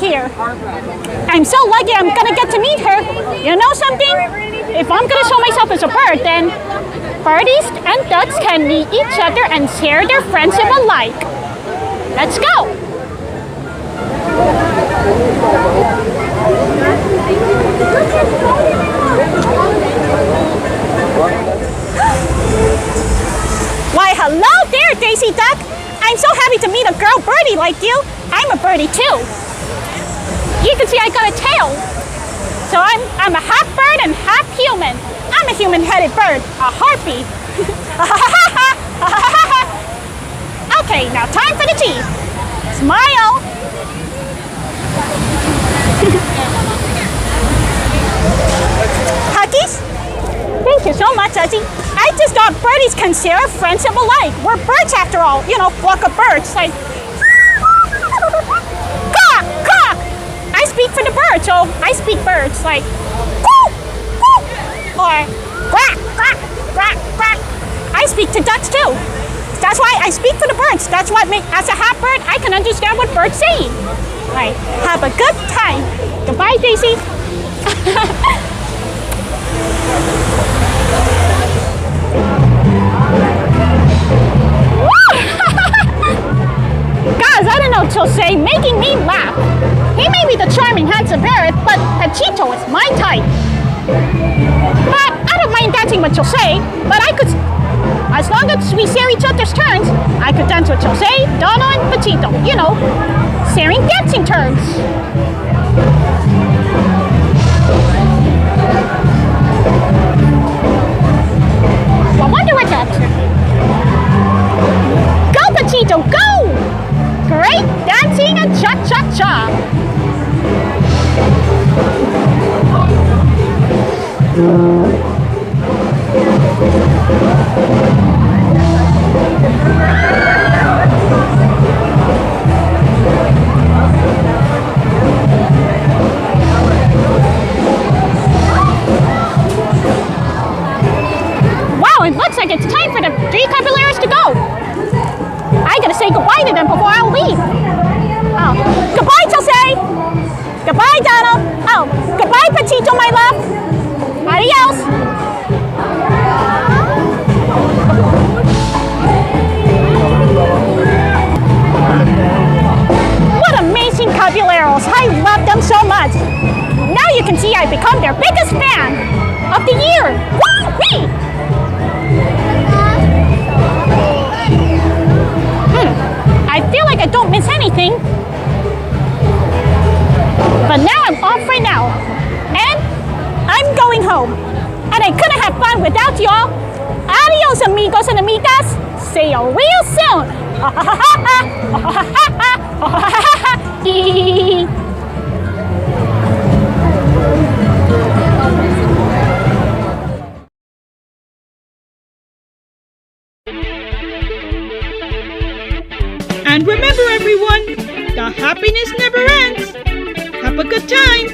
here. I'm so lucky I'm gonna get to meet her. You know something? If I'm gonna show myself as a bird, then birdies and ducks can meet each other and share their friendship alike. Let's go! Why, hello there, Daisy Duck! I'm so happy to meet a girl birdie like you. I'm a birdie too. You can see I got a tail. So I'm a half bird and half human. I'm a human-headed bird, a harpy. Okay, now time for the tea. Smile. Huggies? Thank you so much, Ozzy. I just thought birdies can share a friendship alike. We're birds after all, you know, flock of birds. Like, caw, caw. I speak for the birds, so I speak birds. Like, coo, coo, or quack, quack, quack, quack. I speak to ducks too. That's why I speak for the birds. That's what as a half bird, I can understand what birds say. Right. Have a good time. Goodbye, Daisy. Guys, I don't know, Jose, making me laugh. He may be the charming, handsome parrot, but Panchito is my type. But I don't mind dancing with Jose, but I could, as long as we share each other's turns, I could dance with Jose, Donna, and Panchito. You know, sharing dancing turns. I wonder what that's. Go, Panchito, go! Great dancing and cha-cha-cha. Wow, it looks like it's time for the Three Caballeros to go. I gotta say goodbye to them before I'll leave. Oh, goodbye, Jose. Goodbye, Donald. Oh, goodbye, Panchito, my love. Adios. What amazing caballeros. I love them so much. Now you can see I've become their biggest fan of the year. Woo-wee! I feel like I don't miss anything. But now I'm off right now. And I'm going home. And I couldn't have fun without y'all. Adios, amigos and amigas. See you real soon. And remember, everyone, the happiness never ends. Have a good time.